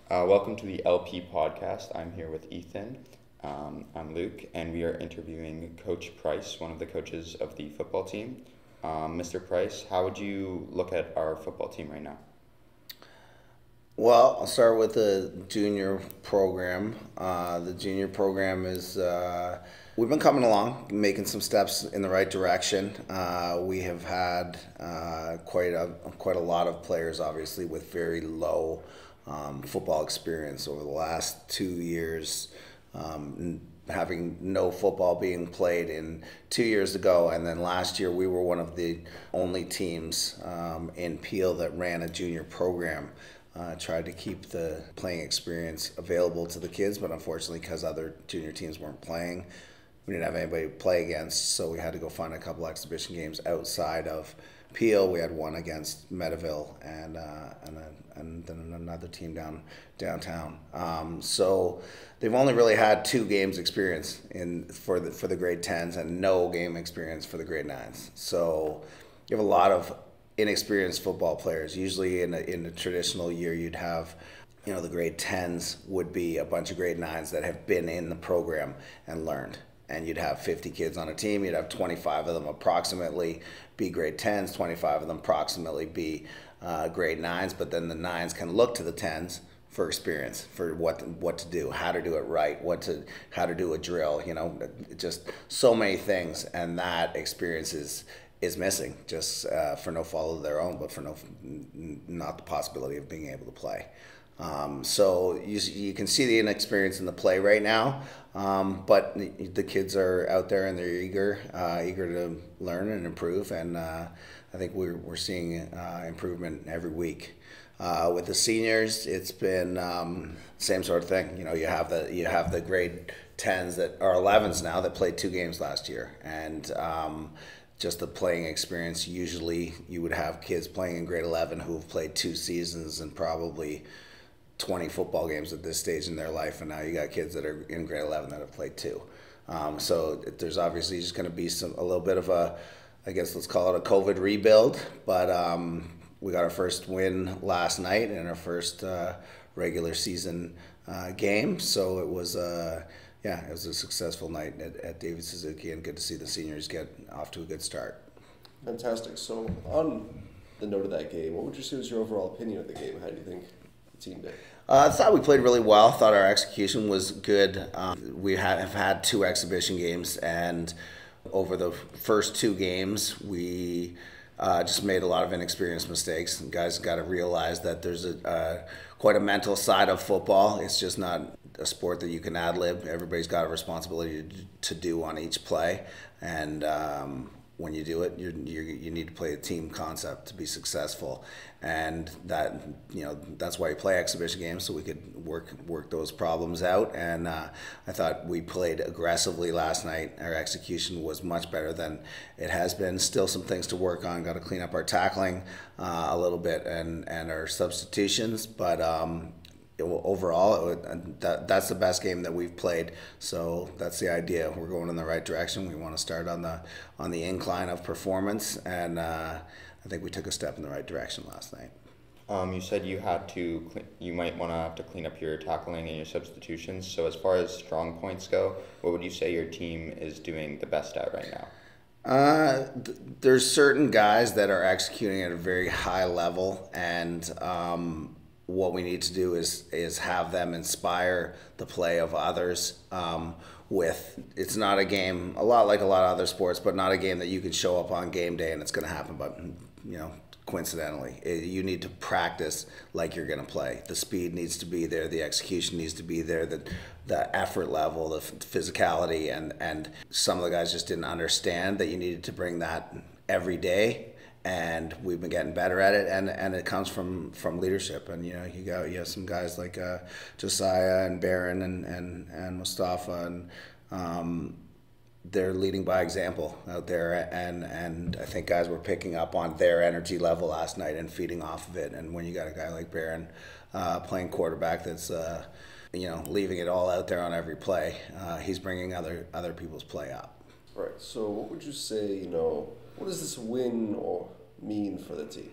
Welcome to the LP podcast. I'm here with Ethan. I'm Luke, and we are interviewing Coach Price, one of the coaches of the football team. Mr. Price, how would you look at our football team right now? Well, I'll start with the junior program. The junior program is, we've been coming along, making some steps in the right direction. We have had quite a lot of players, obviously, with very low football experience over the last 2 years, having no football being played in 2 years ago, and then last year we were one of the only teams in Peel that ran a junior program. Tried to keep the playing experience available to the kids, but unfortunately, because other junior teams weren't playing, we didn't have anybody to play against, so we had to go find a couple exhibition games outside of Peel. We had one against Meadowville and then another team downtown. So they've only really had 2 games experience for the grade 10s and no game experience for the grade 9s. So you have a lot of inexperienced football players. Usually in a traditional year, you'd have, the grade 10s would be a bunch of grade 9s that have been in the program and learned. And you'd have 50 kids on a team. You'd have 25 of them approximately be grade 10s, 25 of them approximately be grade 9s. But then the 9s can look to the 10s for experience, for what to do, how to do it right, how to do a drill. Just so many things, and that experience is missing, just for no fault of their own, but for not the possibility of being able to play. So you can see the inexperience in the play right now, but the kids are out there and they're eager to learn and improve, and I think we're seeing improvement every week. With the seniors, it's been same sort of thing. You have the grade 10s that are 11s now that played 2 games last year, and just the playing experience. Usually you would have kids playing in grade 11 who have played 2 seasons and probably 20 football games at this stage in their life, and now you got kids that are in grade 11 that have played 2. So there's obviously just going to be a little bit of a, I guess let's call it a COVID rebuild, but we got our first win last night in our first regular season game, so it was it was a successful night at David Suzuki, and good to see the seniors get off to a good start. Fantastic. So on the note of that game, what would you say was your overall opinion of the game? How do you think the team did? I thought we played really well. I thought our execution was good. We have had 2 exhibition games, and over the first 2 games, we just made a lot of inexperienced mistakes. And guys got to realize that there's quite a mental side of football. It's just not a sport that you can ad-lib. Everybody's got a responsibility to do on each play, and when you do it, you need to play a team concept to be successful, and that's why you play exhibition games, so we could work those problems out. And I thought we played aggressively last night. Our execution was much better than it has been. Still some things to work on. Got to clean up our tackling a little bit and our substitutions, but overall, that's the best game that we've played. So that's the idea. We're going in the right direction. We want to start on the incline of performance, and I think we took a step in the right direction last night. You said you might want to have to clean up your tackling and your substitutions. So as far as strong points go, what would you say your team is doing the best at right now? There's certain guys that are executing at a very high level, and what we need to do is have them inspire the play of others. It's not a game, a lot like a lot of other sports, but not a game that you can show up on game day and it's going to happen. But coincidentally, you need to practice like you're going to play. The speed needs to be there, the execution needs to be there, the effort level, the physicality, and some of the guys just didn't understand that you needed to bring that every day. And we've been getting better at it, and it comes from leadership. And you have some guys like Josiah and Barron and Mustafa, and they're leading by example out there. And I think guys were picking up on their energy level last night and feeding off of it. And when you got a guy like Barron playing quarterback, that's leaving it all out there on every play, he's bringing other people's play up. Right. So what would you say? What does this win or mean for the team?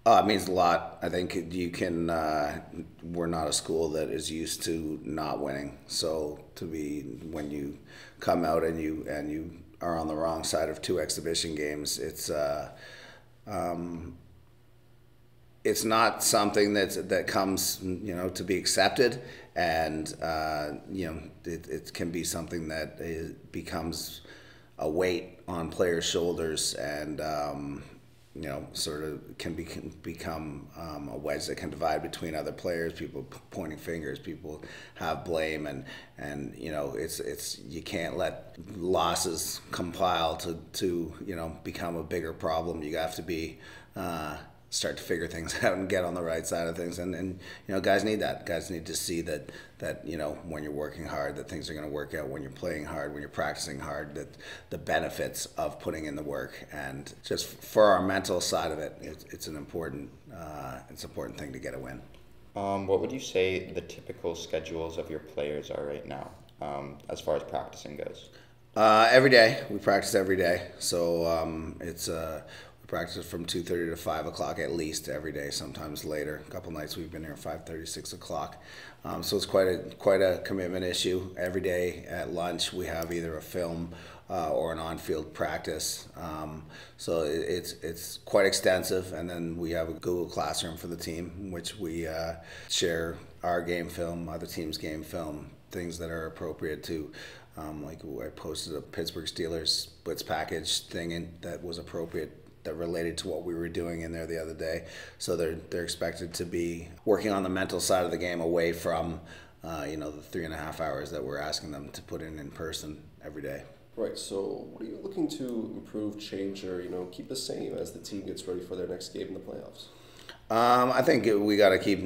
It means a lot. I think you can. We're not a school that is used to not winning. So to be when you come out and you are on the wrong side of two exhibition games, it's not something that comes to be accepted, and it can be something that becomes a weight on players' shoulders, and sort of can become a wedge that can divide between other players. People pointing fingers, people have blame, and it's you can't let losses compile to become a bigger problem. You have to be start to figure things out and get on the right side of things, and guys need that. Guys need to see that when you're working hard, that things are going to work out. When you're playing hard, when you're practicing hard, that the benefits of putting in the work. And just for our mental side of it, it's an important thing to get a win. What would you say the typical schedules of your players are right now, as far as practicing goes? Every day. We practice every day, so it's practice from 2:30 to 5 o'clock at least every day, sometimes later. A couple nights we've been here 5:30, 6 o'clock. So it's quite a commitment issue. Every day at lunch we have either a film or an on-field practice. So it's quite extensive, and then we have a Google Classroom for the team, in which we share our game film, other teams' game film, things that are appropriate to. Like I posted a Pittsburgh Steelers blitz package thing that was appropriate, that related to what we were doing in there the other day. So they're expected to be working on the mental side of the game away from the 3.5 hours that we're asking them to put in person every day. Right. So what are you looking to improve, change, or keep the same as the team gets ready for their next game in the playoffs? I think we got to keep,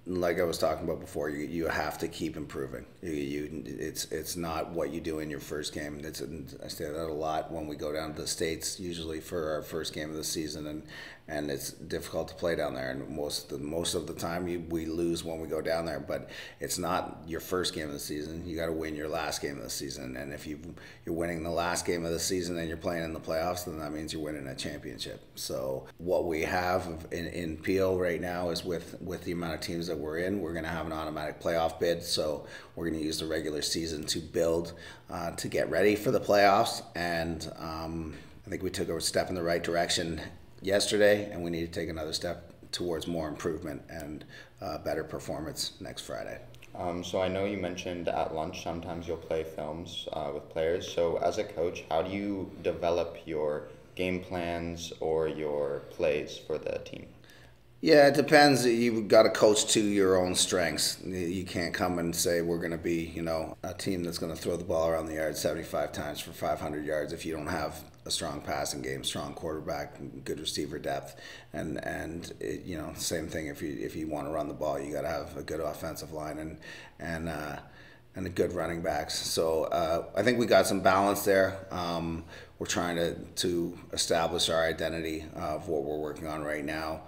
like I was talking about before, you have to keep improving. It's not what you do in your first game. I say that a lot when we go down to the States, usually for our first game of the season, and it's difficult to play down there. And most of the time we lose when we go down there. But it's not your first game of the season. You got to win your last game of the season. And if you're winning the last game of the season and you're playing in the playoffs, then that means you're winning a championship. So what we have in Peel right now is with the amount of teams that we're in, we're going to have an automatic playoff bid. So we're going to use the regular season to build to get ready for the playoffs. And I think we took a step in the right direction yesterday, and we need to take another step towards more improvement and better performance next Friday. So I know you mentioned at lunch sometimes you'll play films with players. So as a coach, how do you develop your game plans or your plays for the team? Yeah, it depends. You've got to coach to your own strengths. You can't come and say we're going to be, a team that's going to throw the ball around the yard 75 times for 500 yards if you don't have a strong passing game, strong quarterback, good receiver depth, and same thing if you want to run the ball, you got to have a good offensive line and a good running backs. So I think we got some balance there. We're trying to establish our identity of what we're working on right now.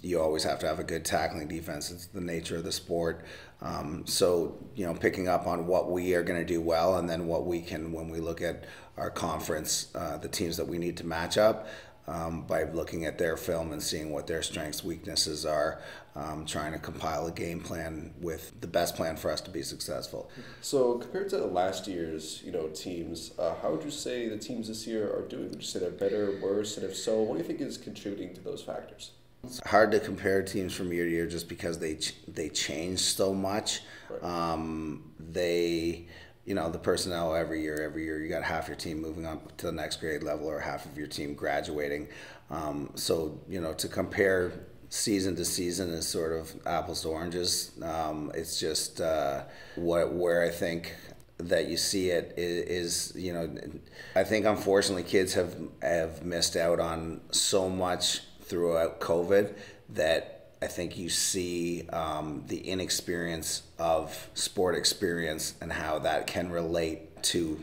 You always have to have a good tackling defense. It's the nature of the sport. So picking up on what we are going to do well, and then what we can, when we look at our conference, the teams that we need to match up, by looking at their film and seeing what their strengths, weaknesses are, trying to compile a game plan with the best plan for us to be successful. So compared to last year's, teams, how would you say the teams this year are doing? Would you say they're better, worse, and if so, what do you think is contributing to those factors? It's hard to compare teams from year to year just because they change so much. Right. The personnel every year you got half your team moving up to the next grade level or half of your team graduating. So to compare season to season is sort of apples to oranges. It's just where I think that you see it is I think unfortunately kids have missed out on so much throughout COVID that I think you see the inexperience of sport experience and how that can relate to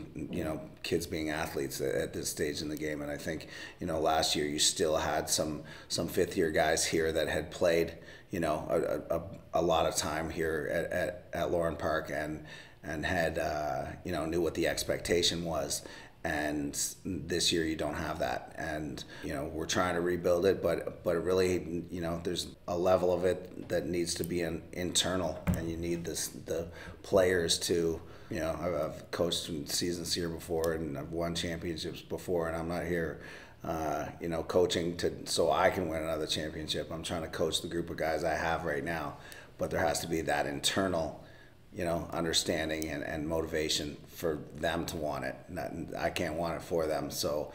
kids being athletes at this stage in the game. And I think last year you still had some fifth year guys here that had played a lot of time here at Lorne Park and had knew what the expectation was. And this year you don't have that, and we're trying to rebuild it, but really, there's a level of it that needs to be internal, and you need the players to. I've coached seasons here before, and I've won championships before, and I'm not here, coaching so I can win another championship. I'm trying to coach the group of guys I have right now, but there has to be that internal understanding and motivation for them to want it. I can't want it for them. So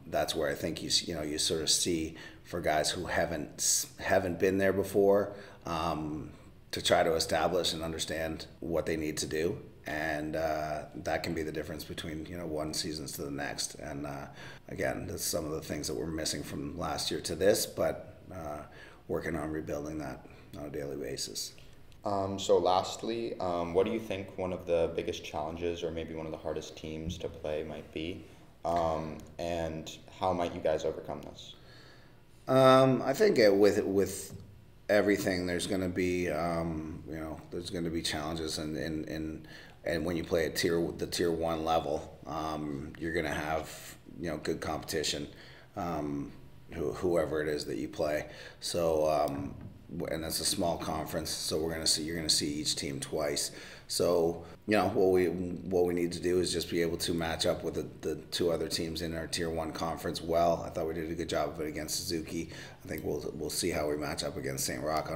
that's where I think you sort of see for guys who haven't been there before, to try to establish and understand what they need to do. And that can be the difference between one season to the next. And again, that's some of the things that we're missing from last year to this, but working on rebuilding that on a daily basis. So lastly, what do you think one of the biggest challenges or maybe one of the hardest teams to play might be? And how might you guys overcome this? I think with everything, there's going to be there's going to be challenges, and when you play at the tier 1 level, you're going to have good competition, whoever it is that you play. So and it's a small conference, so you're going to see each team twice. So what we need to do is just be able to match up with the two other teams in our tier 1 conference well. I thought we did a good job of it against Suzuki. I think we'll see how we match up against St. Roch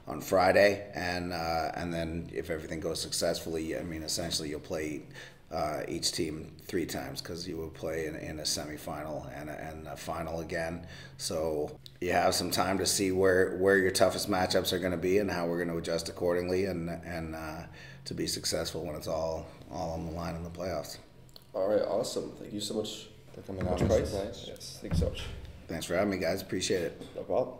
on Friday, and then if everything goes successfully, essentially you'll play each team 3 times, because you will play in a semifinal and a final again. So you have some time to see where your toughest matchups are going to be and how we're going to adjust accordingly, and to be successful when it's all on the line in the playoffs. All right, awesome. Thank you so much For coming on, Mr. Mr. Price. Yes, thanks so much. Thanks for having me, guys. Appreciate it. No problem.